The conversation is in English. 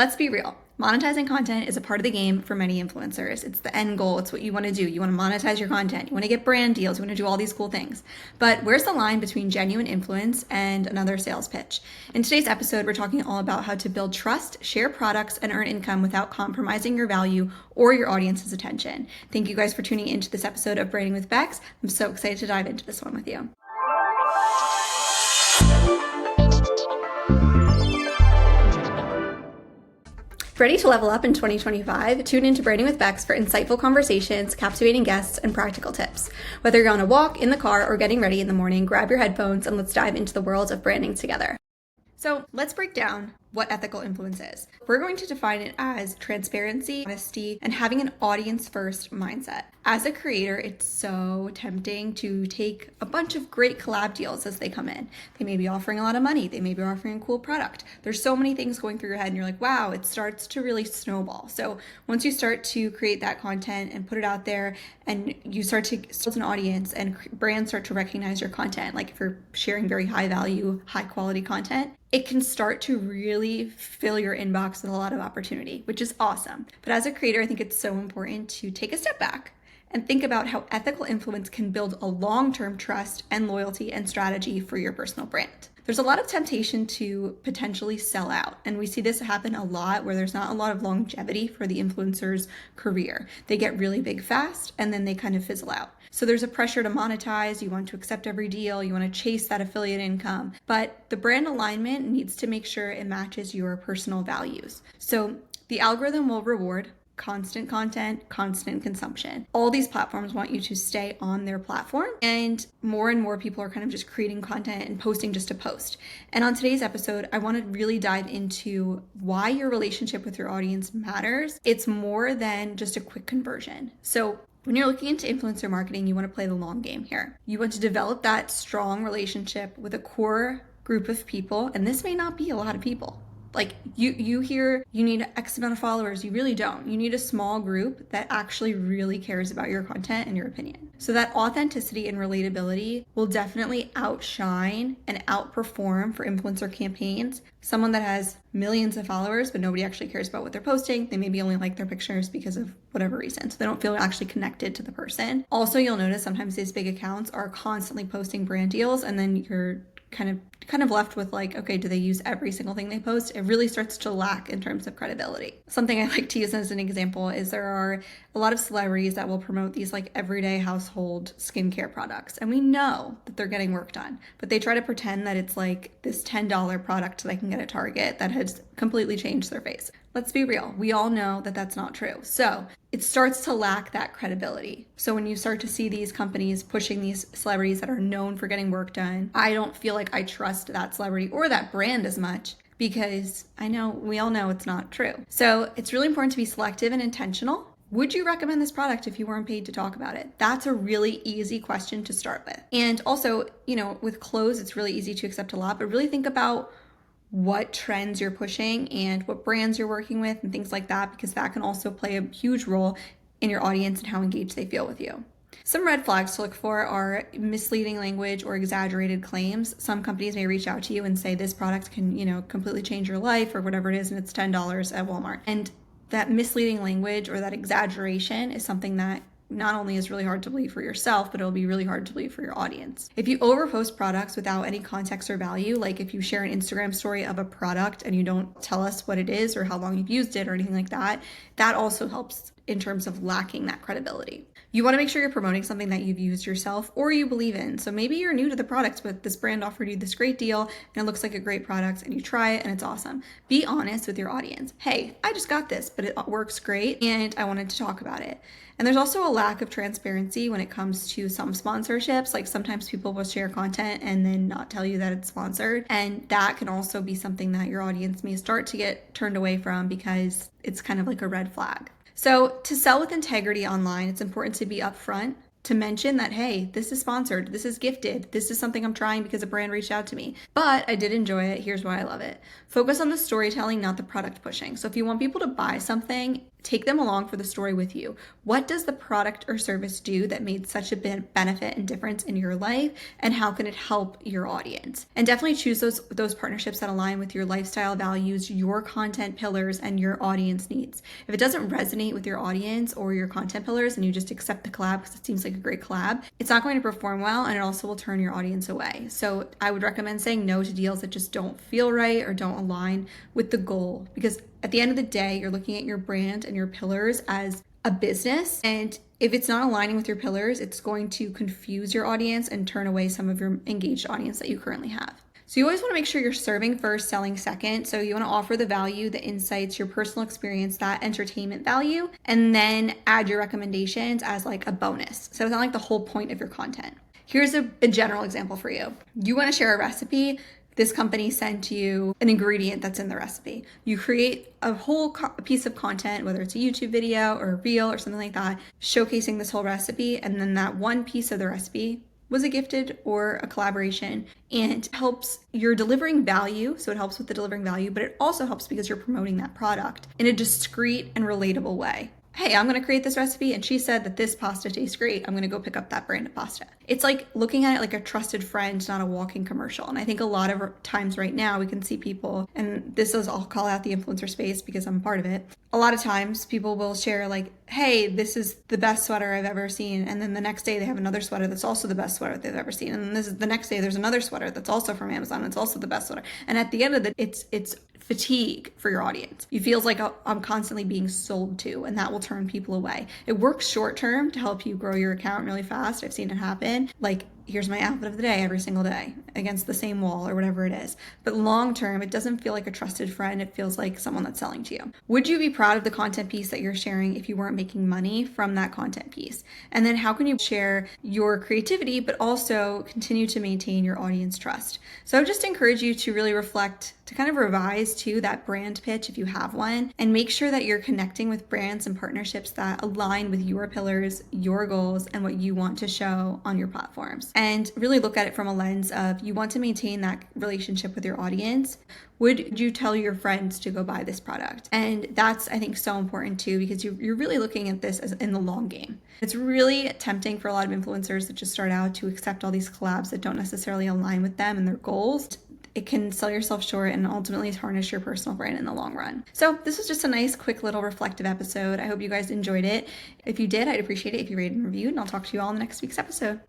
Let's be real. Monetizing content is a part of the game for many influencers. It's the end goal. It's what you want to do. You want to monetize your content. You want to get brand deals. You want to do all these cool things. But where's the line between genuine influence and another sales pitch? In today's episode, we're talking all about how to build trust, share products, and earn income without compromising your value or your audience's attention. Thank you guys for tuning into this episode of Branding with Bex. I'm so excited to dive into this one with you. Ready to level up in 2025? Tune into Branding with Bex for insightful conversations, captivating guests, and practical tips. Whether you're on a walk, in the car, or getting ready in the morning, grab your headphones and let's dive into the world of branding together. So let's break down what ethical influence is. We're going to define it as transparency, honesty, and having an audience-first mindset. As a creator, it's so tempting to take a bunch of great collab deals as they come in. They may be offering a lot of money. They may be offering a cool product. There's so many things going through your head and you're like, wow, it starts to really snowball. So once you start to create that content and put it out there and you start to build an audience and brands start to recognize your content, like if you're sharing very high value, high quality content, it can start to really fill your inbox with a lot of opportunity, which is awesome. But as a creator, I think it's so important to take a step back and think about how ethical influence can build a long-term trust and loyalty and strategy for your personal brand. There's a lot of temptation to potentially sell out. And we see this happen a lot where there's not a lot of longevity for the influencer's career. They get really big fast and then they kind of fizzle out. So there's a pressure to monetize. You want to accept every deal. You want to chase that affiliate income. But the brand alignment needs to make sure it matches your personal values. So the algorithm will reward constant content, constant consumption. All these platforms want you to stay on their platform, and more people are kind of just creating content and posting just to post. And on today's episode, I want to really dive into why your relationship with your audience matters. It's more than just a quick conversion. So when you're looking into influencer marketing, you want to play the long game here. You want to develop that strong relationship with a core group of people, and this may not be a lot of people. Like you hear you need X amount of followers. You really don't. You need a small group that actually really cares about your content and your opinion. So that authenticity and relatability will definitely outshine and outperform for influencer campaigns. Someone that has millions of followers, but nobody actually cares about what they're posting. They maybe only like their pictures because of whatever reason. So they don't feel actually connected to the person. Also, you'll notice sometimes these big accounts are constantly posting brand deals, and then you're kind of left with like, okay, do they use every single thing they post? It really starts to lack in terms of credibility. Something I like to use as an example is there are a lot of celebrities that will promote these like everyday household skincare products. And we know that they're getting work done, but they try to pretend that it's like this $10 product they can get at Target that has completely changed their face. Let's be real. We all know that that's not true. So it starts to lack that credibility. So when you start to see these companies pushing these celebrities that are known for getting work done, I don't feel like I trust that celebrity or that brand as much because we all know it's not true. So it's really important to be selective and intentional. Would you recommend this product if you weren't paid to talk about it? That's a really easy question to start with. And also, with clothes, it's really easy to accept a lot, but really think about what trends you're pushing and what brands you're working with and things like that, because that can also play a huge role in your audience and how engaged they feel with you. Some red flags to look for are misleading language or exaggerated claims. Some companies may reach out to you and say this product can, completely change your life or whatever it is, and it's $10 at Walmart. And that misleading language or that exaggeration is something that not only is really hard to believe for yourself, but it'll be really hard to believe for your audience. If you overpost products without any context or value, like if you share an Instagram story of a product and you don't tell us what it is or how long you've used it or anything like that, that also helps in terms of lacking that credibility. You want to make sure you're promoting something that you've used yourself or you believe in. So maybe you're new to the product, but this brand offered you this great deal and it looks like a great product and you try it and it's awesome. Be honest with your audience. Hey, I just got this, but it works great and I wanted to talk about it. And there's also a lack of transparency when it comes to some sponsorships. Like sometimes people will share content and then not tell you that it's sponsored. And that can also be something that your audience may start to get turned away from because it's kind of like a red flag. So to sell with integrity online, it's important to be upfront, to mention that, hey, this is sponsored, this is gifted, this is something I'm trying because a brand reached out to me, but I did enjoy it, here's why I love it. Focus on the storytelling, not the product pushing. So if you want people to buy something, Take them along for the story with you. What does the product or service do that made such a benefit and difference in your life, and how can it help your audience? And definitely choose those partnerships that align with your lifestyle values, your content pillars, and your audience needs. If it doesn't resonate with your audience or your content pillars and you just accept the collab because it seems like a great collab, it's not going to perform well, and it also will turn your audience away. So I would recommend saying no to deals that just don't feel right or don't align with the goal, because at the end of the day, you're looking at your brand and your pillars as a business. And if it's not aligning with your pillars, it's going to confuse your audience and turn away some of your engaged audience that you currently have. So you always want to make sure you're serving first, selling second. So you want to offer the value, the insights, your personal experience, that entertainment value, and then add your recommendations as like a bonus. So it's not like the whole point of your content. Here's a general example for you. You want to share a recipe. This company sent you an ingredient that's in the recipe. You create a whole piece of content, whether it's a YouTube video or a reel or something like that, showcasing this whole recipe. And then that one piece of the recipe was a gifted or a collaboration, and helps, you're delivering value. So it helps with the delivering value, but it also helps because you're promoting that product in a discreet and relatable way. Hey, I'm going to create this recipe and she said that this pasta tastes great. I'm going to go pick up that brand of pasta. It's like looking at it like a trusted friend, not a walking commercial. And I think a lot of times right now we can see people, and this is, I'll call out the influencer space because I'm part of it. A lot of times people will share like, hey, this is the best sweater I've ever seen. And then the next day they have another sweater that's also the best sweater they've ever seen. And then this is the next day there's another sweater that's also from Amazon. It's also the best sweater. And at the end of it's fatigue for your audience. You feel like I'm constantly being sold to, and that will turn people away. It works short term to help you grow your account really fast. I've seen it happen. Like, here's my outfit of the day every single day against the same wall or whatever it is. But long term, it doesn't feel like a trusted friend. It feels like someone that's selling to you. Would you be proud of the content piece that you're sharing if you weren't making money from that content piece? And then how can you share your creativity, but also continue to maintain your audience trust? So I would just encourage you to really reflect, to kind of revise to that brand pitch if you have one, and make sure that you're connecting with brands and partnerships that align with your pillars, your goals, and what you want to show on your platforms. And really look at it from a lens of, you want to maintain that relationship with your audience. Would you tell your friends to go buy this product? And that's, I think, so important too, because you're really looking at this as in the long game. It's really tempting for a lot of influencers that just start out to accept all these collabs that don't necessarily align with them and their goals. It can sell yourself short and ultimately tarnish your personal brand in the long run. So this was just a nice, quick little reflective episode. I hope you guys enjoyed it. If you did, I'd appreciate it if you rated and reviewed, and I'll talk to you all in the next week's episode.